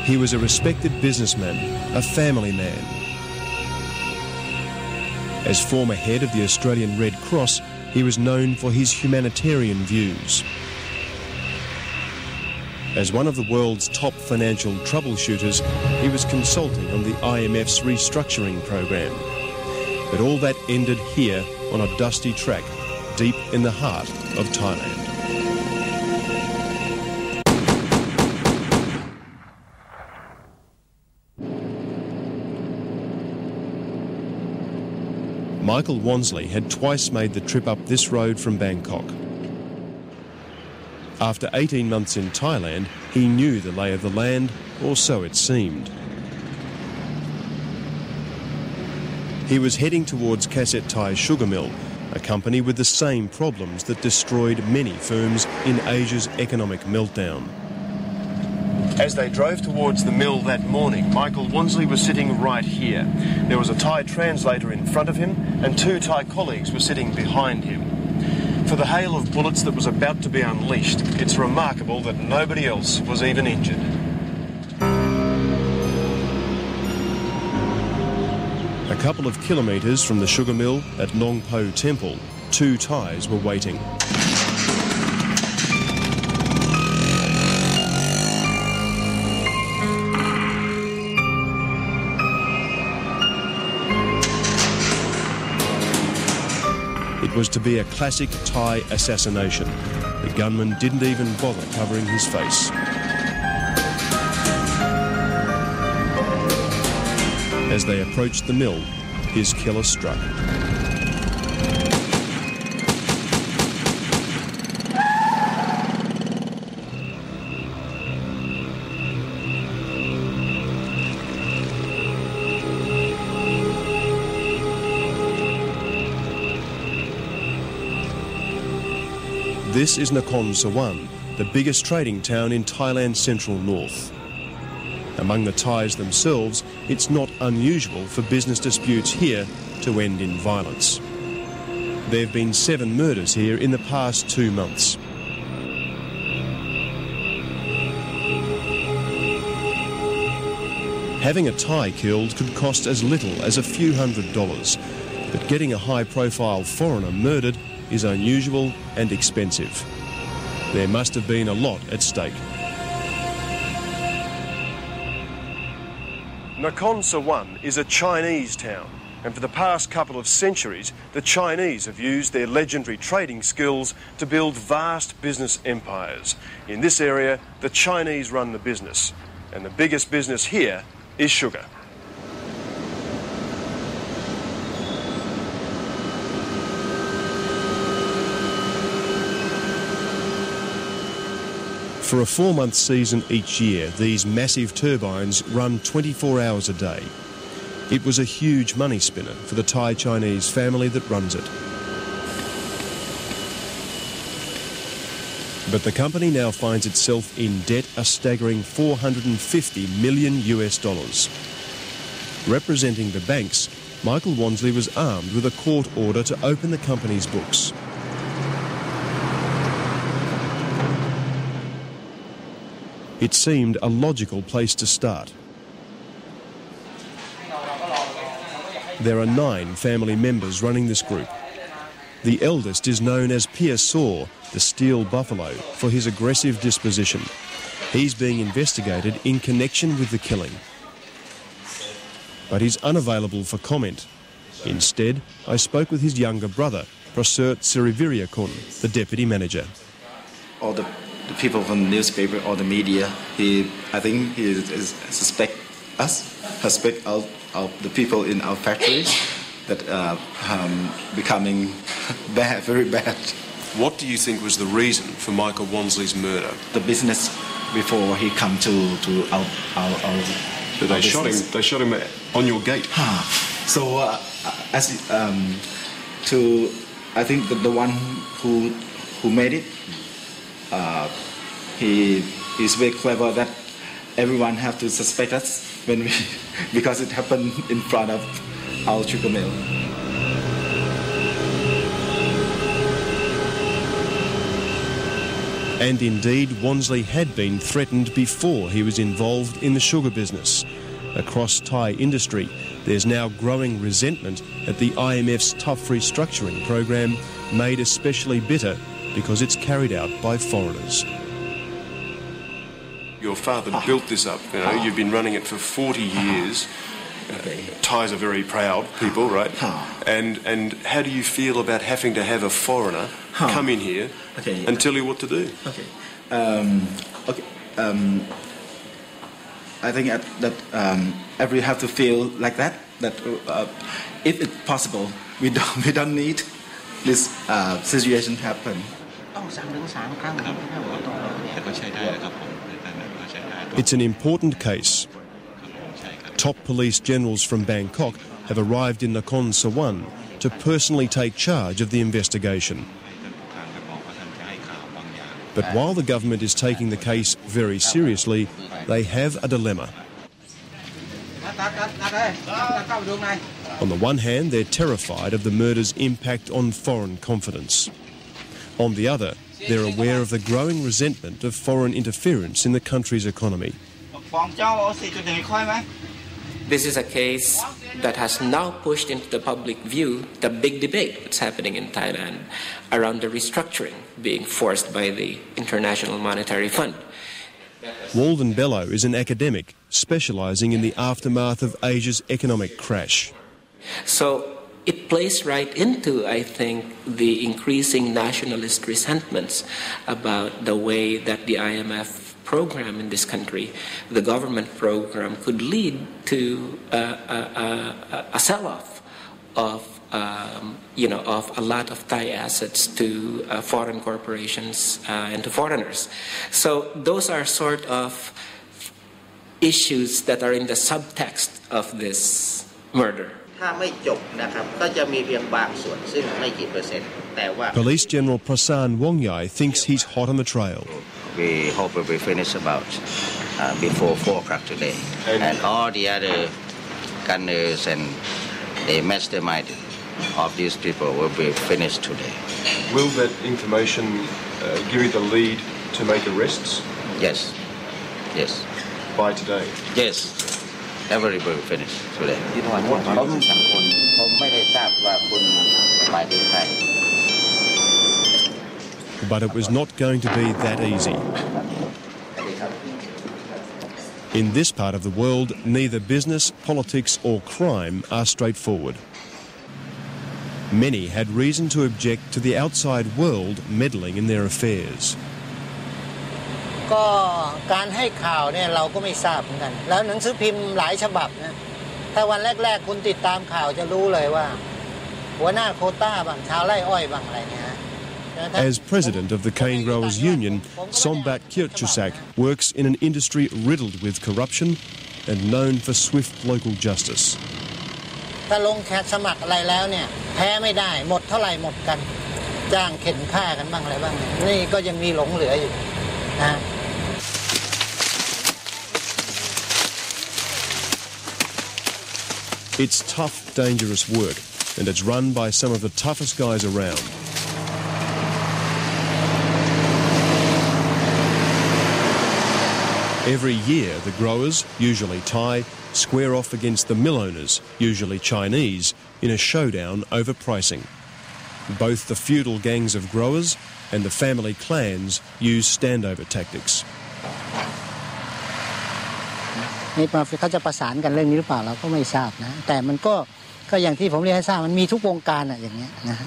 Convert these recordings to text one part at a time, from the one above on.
He was a respected businessman, a family man. As former head of the Australian Red Cross, he was known for his humanitarian views. As one of the world's top financial troubleshooters, he was consulting on the IMF's restructuring program. But all that ended here on a dusty track, deep in the heart of Thailand. Michael Wansley had twice made the trip up this road from Bangkok. After 18 months in Thailand, he knew the lay of the land, or so it seemed. He was heading towards Kaset Thai Sugar Mill, a company with the same problems that destroyed many firms in Asia's economic meltdown. As they drove towards the mill that morning, Michael Wansley was sitting right here. There was a Thai translator in front of him, and two Thai colleagues were sitting behind him. For the hail of bullets that was about to be unleashed, it's remarkable that nobody else was even injured. A couple of kilometres from the sugar mill at Nong Po Temple, two Thais were waiting. It was to be a classic Thai assassination. The gunman didn't even bother covering his face. As they approached the mill, his killer struck. This is Nakhon Sawan, the biggest trading town in Thailand's central north. Among the Thais themselves, it's not unusual for business disputes here to end in violence. There have been 7 murders here in the past 2 months. Having a Thai killed could cost as little as a few $100s, but getting a high-profile foreigner murdered is unusual and expensive. There must have been a lot at stake. Nakhon Sawan is a Chinese town, and for the past couple of centuries, the Chinese have used their legendary trading skills to build vast business empires. In this area, the Chinese run the business, and the biggest business here is sugar. For a 4-month season each year, these massive turbines run 24 hours a day. It was a huge money spinner for the Thai-Chinese family that runs it. But the company now finds itself in debt a staggering $450 million. Representing the banks, Michael Wansley was armed with a court order to open the company's books. It seemed a logical place to start. There are 9 family members running this group. The eldest is known as Pia Saw, the steel buffalo, for his aggressive disposition. He's being investigated in connection with the killing. But he's unavailable for comment. Instead, I spoke with his younger brother, Prasert Siriviriakun, the deputy manager. All the people from the newspaper or the media, I think he suspect the people in our factories that becoming bad, very bad. What do you think was the reason for Michael Wansley's murder? The business before he come to our So they shot him. They shot him on your gate. So I think the one who made it. He is very clever that everyone have to suspect us because it happened in front of our sugar mill. And indeed, Wansley had been threatened before he was involved in the sugar business. Across Thai industry, there's now growing resentment at the IMF's tough restructuring program, made especially bitter because it's carried out by foreigners. Your father built this up, you know, you've been running it for 40 years. Thais are very proud people, right? And how do you feel about having to have a foreigner come in here and tell you what to do? I think that everyone have to feel like that. That if it's possible, we don't need this situation happen. It's an important case. Top police generals from Bangkok have arrived in Nakhon Sawan to personally take charge of the investigation. But while the government is taking the case very seriously, they have a dilemma. On the one hand, they're terrified of the murder's impact on foreign confidence. On the other, they're aware of the growing resentment of foreign interference in the country's economy. This is a case that has now pushed into the public view the big debate that's happening in Thailand around the restructuring being forced by the International Monetary Fund. Walden Bellow is an academic specialising in the aftermath of Asia's economic crash. So it plays right into, I think, the increasing nationalist resentments about the way that the IMF program in this country, the government program, could lead to a sell-off of a lot of Thai assets to foreign corporations and to foreigners. So those are sort of issues that are in the subtext of this murder. Police General Prasan Wongyai thinks he's hot on the trail. We hope it will be finished about before 4 o'clock today. And all the other gunners and the mastermind of these people will be finished today. Will that information give you the lead to make arrests? Yes. Yes. By today? Yes. Everybody will finish today. But it was not going to be that easy. In this part of the world, neither business, politics or crime are straightforward. Many had reason to object to the outside world meddling in their affairs. ก็การให้ข่าวเนี่ยเราก็ไม่ทราบเหมือนกันแล้วหนังสือพิมพ์หลายฉบับนะถ้าวันแรกๆคุณติดตามข่าวจะรู้เลยว่าหัวหน้าโควต้าบ้างชาวไร่อ้อยบ้างอะไรเนี่ย As president of the Cane Growers Union, Sombat Kirchusak works in an industry riddled with corruption and known for swift local justice. ถ้าลงแขกสมัครอะไรแล้วเนี่ยแพ้ไม่ได้หมดเท่าไหร่หมดกันจ้างเข็นฆ่ากันบ้างอะไรบ้างนี่ก็ยังมีหลงเหลืออยู่นะ It's tough, dangerous work, and it's run by some of the toughest guys around. Every year, the growers, usually Thai, square off against the mill owners, usually Chinese, in a showdown over pricing. Both the feudal gangs of growers and the family clans use standover tactics. นี่เขาจะประสานกันเรื่องนี้หรือเปล่าเราก็ไม่ทราบนะแต่มันก็อย่างที่ผมเรียนให้ทราบมันมีทุกวงการอ่ะอย่างเงี้ยนะ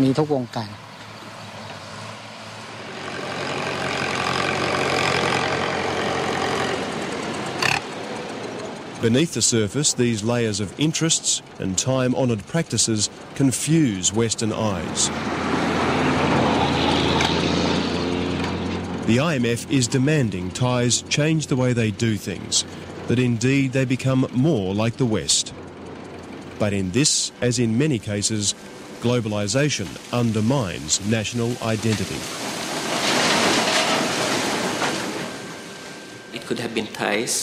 มีทุกวงการ Beneath the surface, these layers of interests and time-honoured practices confuse Western eyes. The IMF is demanding Thais change the way they do things, that indeed they become more like the West. But in this, as in many cases, globalization undermines national identity. It could have been Thais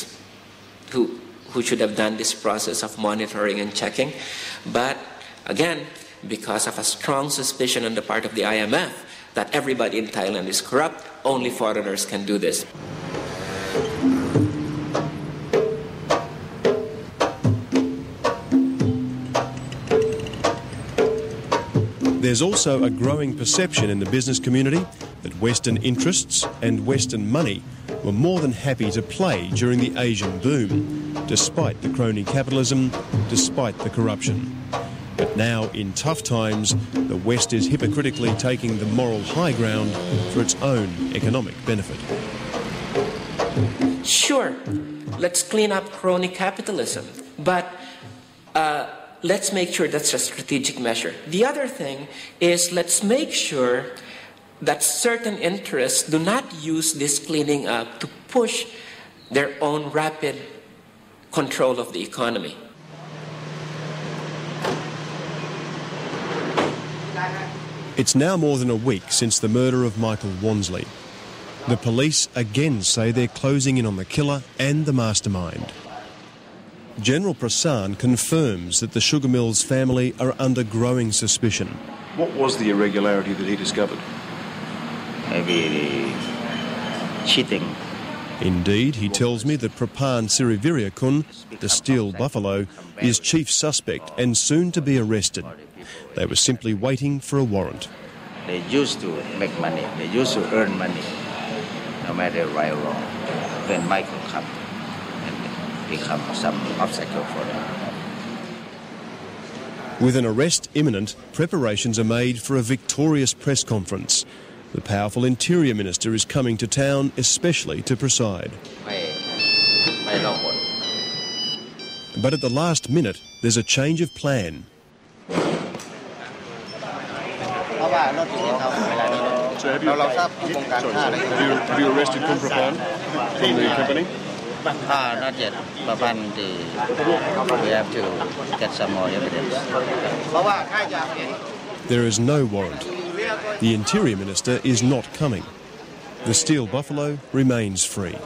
who should have done this process of monitoring and checking. But again, because of a strong suspicion on the part of the IMF that everybody in Thailand is corrupt, only foreigners can do this. There's also a growing perception in the business community that Western interests and Western money were more than happy to play during the Asian boom, despite the crony capitalism, despite the corruption. But now, in tough times, the West is hypocritically taking the moral high ground for its own economic benefit. Sure, let's clean up crony capitalism, but let's make sure that's a strategic measure. The other thing is let's make sure that certain interests do not use this cleaning up to push their own rapid control of the economy. It's now more than a week since the murder of Michael Wansley. The police again say they're closing in on the killer and the mastermind. General Prasan confirms that the sugar mill's family are under growing suspicion. What was the irregularity that he discovered? Maybe cheating. Indeed, he tells me that Prapan Siriviriakun, the Steel Buffalo, is chief suspect and soon to be arrested. They were simply waiting for a warrant. They used to make money. They used to earn money, no matter right or wrong. When Michael comes, become some obstacle for them. With an arrest imminent, preparations are made for a victorious press conference. The powerful Interior Minister is coming to town especially to preside. But at the last minute, there's a change of plan. So have you arrested Kumprapan from the company? Not yet. We have to get some more evidence. There is no warrant. The Interior Minister is not coming. The Steel Buffalo remains free.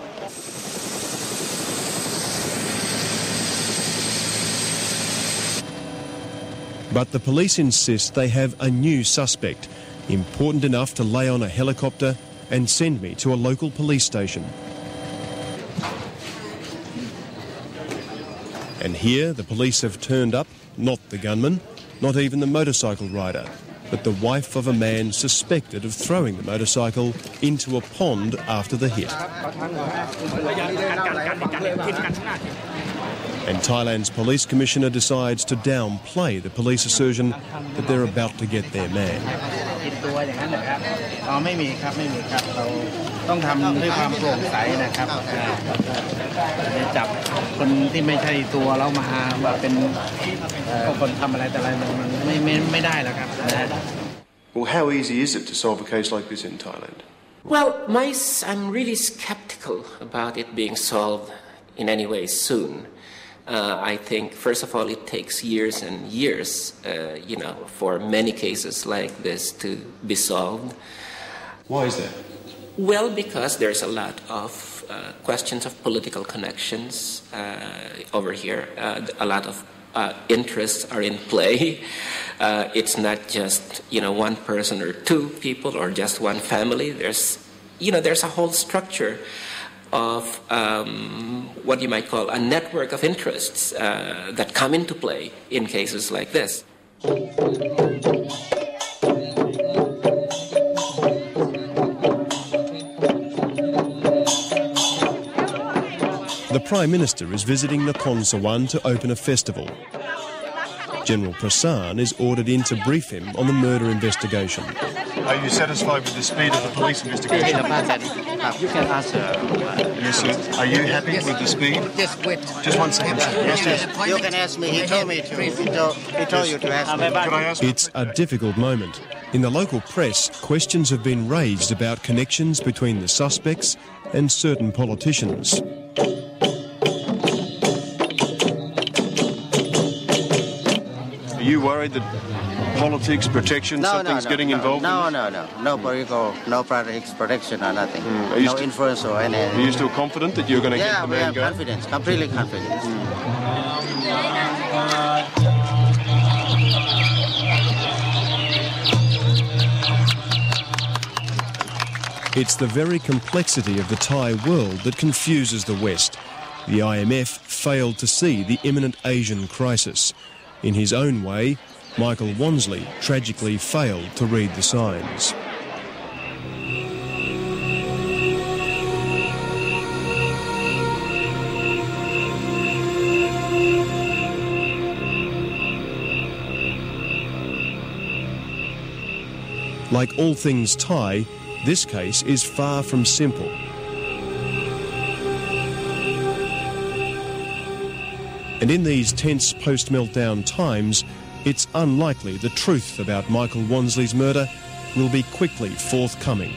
But the police insist they have a new suspect, important enough to lay on a helicopter and send me to a local police station. And here the police have turned up, not the gunman, not even the motorcycle rider, but the wife of a man suspected of throwing the motorcycle into a pond after the hit. And Thailand's police commissioner decides to downplay the police assertion that they're about to get their man. Well, how easy is it to solve a case like this in Thailand? Well, I'm really skeptical about it being solved in any way soon. I think, first of all, it takes years and years, for many cases like this to be solved. Why is that? Well, because there's a lot of questions of political connections over here. A lot of interests are in play. It's not just, one person or two people or just one family. There's a whole structure of what you might call a network of interests that come into play in cases like this. The Prime Minister is visiting Nakhon Sawan to open a festival. General Prasan is ordered in to brief him on the murder investigation. Are you satisfied with the speed of the police investigation? You can ask her. Yes, sir. Are you happy with the speed? Just wait. Just one second, sir. Yes, yes. You can ask me. He told me to. He told you to ask me. Can I ask? It's a difficult moment. In the local press, questions have been raised about connections between the suspects and certain politicians. Are you worried that politics, protection, something's getting involved? No. No political, no politics, protection or nothing. No influence or anything. Are you still confident that you're going to get the man going? going? Confidence, completely confident. It's the very complexity of the Thai world that confuses the West. The IMF failed to see the imminent Asian crisis. In his own way, Michael Wansley tragically failed to read the signs. Like all things Thai, this case is far from simple. And in these tense post-meltdown times, it's unlikely the truth about Michael Wansley's murder will be quickly forthcoming.